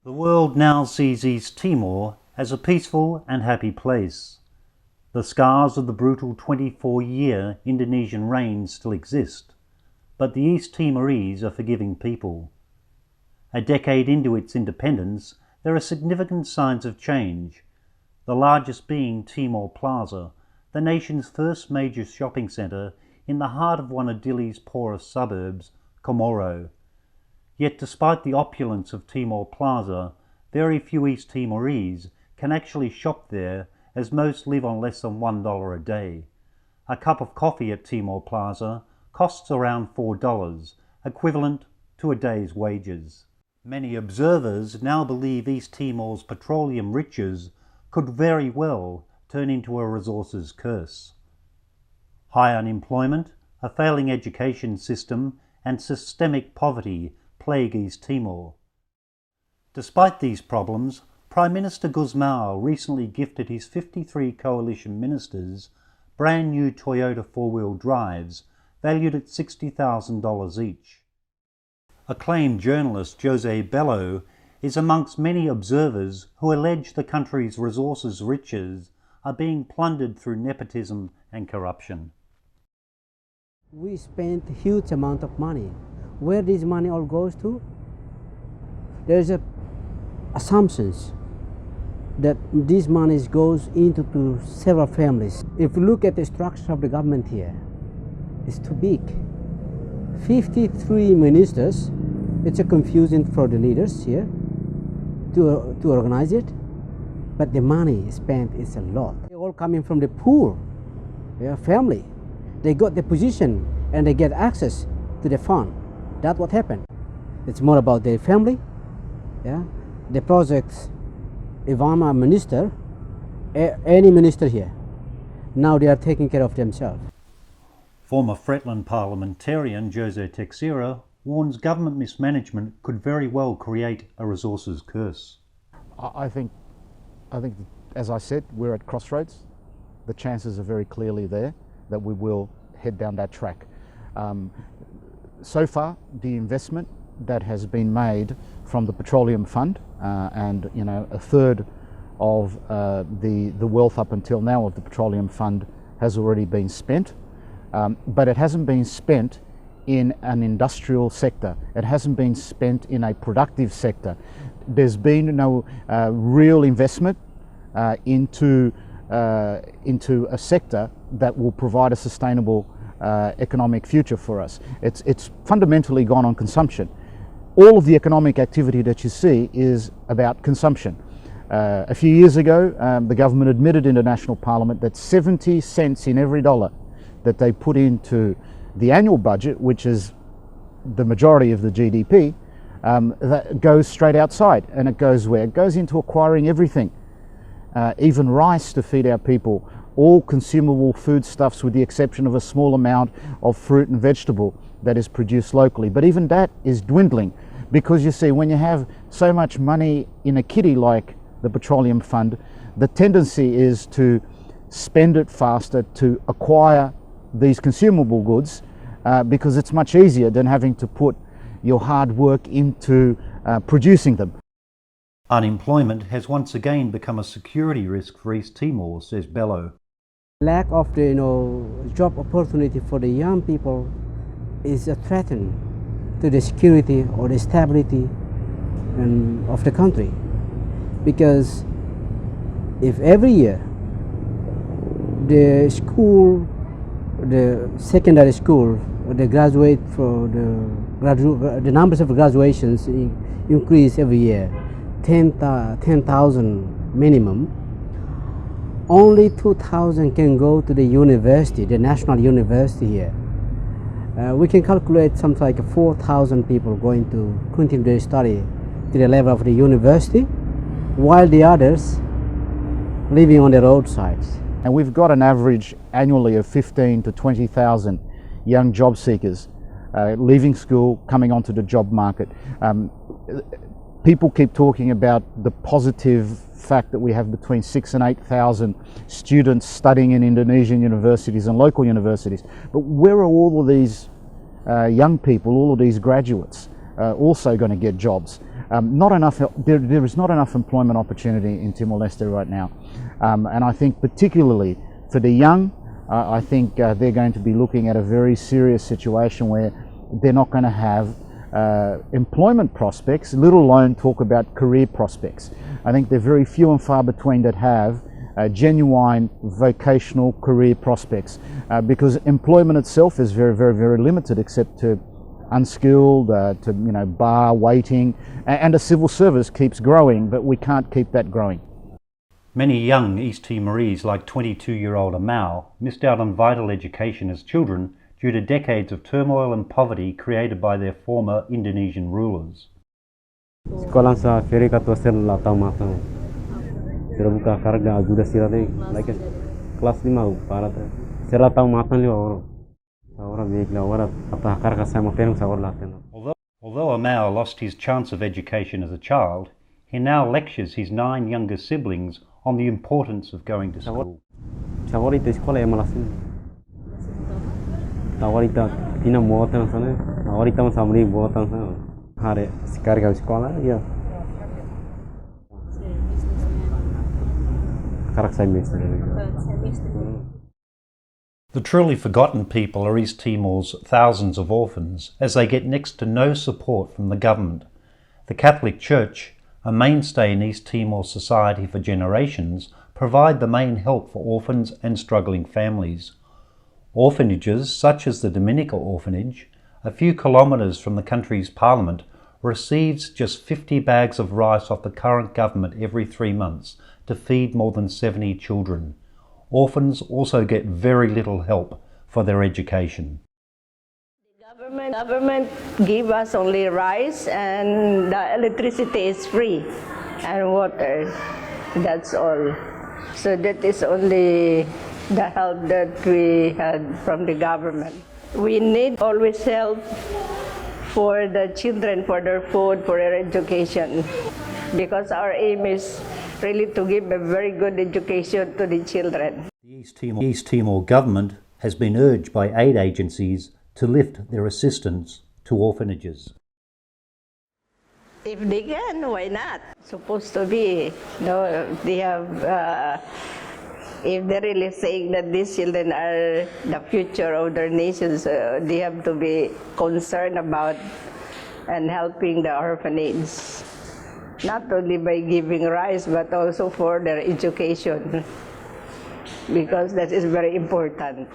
The world now sees East Timor as a peaceful and happy place. The scars of the brutal 24-year Indonesian reign still exist, but the East Timorese are forgiving people. A decade into its independence, there are significant signs of change, the largest being Timor Plaza, the nation's first major shopping centre in the heart of one of Dili's poorest suburbs, Comoro. Yet despite the opulence of Timor Plaza, very few East Timorese can actually shop there, as most live on less than $1 a day. A cup of coffee at Timor Plaza costs around $4, equivalent to a day's wages. Many observers now believe East Timor's petroleum riches could very well turn into a resources curse. High unemployment, a failing education system, and systemic poverty plague East Timor. Despite these problems, Prime Minister Gusmao recently gifted his 53 coalition ministers brand new Toyota four-wheel drives valued at $60,000 each. Acclaimed journalist Jose Bello is amongst many observers who allege the country's resources riches are being plundered through nepotism and corruption. We spent a huge amount of money. Where this money all goes to? There's assumptions that this money goes into several families. If you look at the structure of the government here, it's too big. 53 ministers, it's a confusing for the leaders here to organize it, but the money spent is a lot. They're all coming from the poor family. They got the position and they get access to the fund. That's what happened. It's more about their family. The projects, if I'm a minister, any minister here, now they are taking care of themselves. Former Fretland parliamentarian Jose Teixeira warns government mismanagement could very well create a resources curse. I think, as I said, we're at crossroads. The chances are very clearly there that we will head down that track. So far, the investment that has been made from the petroleum fund, and a third of the wealth up until now of the petroleum fund has already been spent, but it hasn't been spent in an industrial sector. It hasn't been spent in a productive sector. There's been no real investment into a sector that will provide a sustainable economic future for us. It's fundamentally gone on consumption. All of the economic activity that you see is about consumption. A few years ago, the government admitted in the National Parliament that 70 cents in every dollar that they put into the annual budget, which is the majority of the GDP, that goes straight outside. And it goes where? It goes into acquiring everything, even rice to feed our people, all consumable foodstuffs with the exception of a small amount of fruit and vegetable that is produced locally. But even that is dwindling, because you see, when you have so much money in a kitty like the petroleum fund, the tendency is to spend it faster to acquire these consumable goods, because it's much easier than having to put your hard work into producing them. Unemployment has once again become a security risk for East Timor, says Bello. Lack of the job opportunity for the young people is a threat to the security or the stability of the country, because if every year the secondary school, the numbers of graduations increase every year, 10,000 minimum, only 2,000 can go to the university, the national university here. We can calculate something like 4,000 people going to continue their study to the level of the university, while the others living on the roadsides. And we've got an average annually of 15 to 20,000 young job seekers leaving school, coming onto the job market. People keep talking about the positive fact that we have between 6,000 and 8,000 students studying in Indonesian universities and local universities. But where are all of these young people, all of these graduates? also going to get jobs. Not enough. There is not enough employment opportunity in Timor-Leste right now, and I think particularly for the young, I think they're going to be looking at a very serious situation where they're not going to have employment prospects, let alone talk about career prospects. I think they're very few and far between that have genuine vocational career prospects, because employment itself is very, very, very limited, except to unskilled, to bar waiting, and the civil service keeps growing, but we can't keep that growing. Many young East Timorese, like 22-year-old Amau, missed out on vital education as children due to decades of turmoil and poverty created by their former Indonesian rulers. Sekolah sa ferry katua sel la tau matang. Sira buka karga ajuda sira dei, like kelas 5 para sira tau matang li oro. Ora veikla ora apa karga sama ferry sa ora laten. Although Amau lost his chance of education as a child, he now lectures his 9 younger siblings on the importance of going to school. Sawarita sekolah yang malasin. Tawarita tina muatan sana, tawarita samri muatan sana. Hari sekarang kau sekolah ya. Karak semester. The truly forgotten people are East Timor's thousands of orphans, as they get next to no support from the government. The Catholic Church, a mainstay in East Timor society for generations, provide the main help for orphans and struggling families. Orphanages such as the Dominican orphanage, a few kilometres from the country's parliament, receives just 50 bags of rice off the current government every 3 months to feed more than 70 children. Orphans also get very little help for their education. The government give us only rice, and the electricity is free, and water. That's all. So that is only the help that we had from the government. We need always help for the children, for their food, for their education, because our aim is really to give a very good education to the children. The East Timor government has been urged by aid agencies to lift their assistance to orphanages. If they can, why not? Supposed to be. No, they have. If they're really saying that these children are the future of their nations, they have to be concerned about and helping the orphanage, not only by giving rice, but also for their education, because that is very important.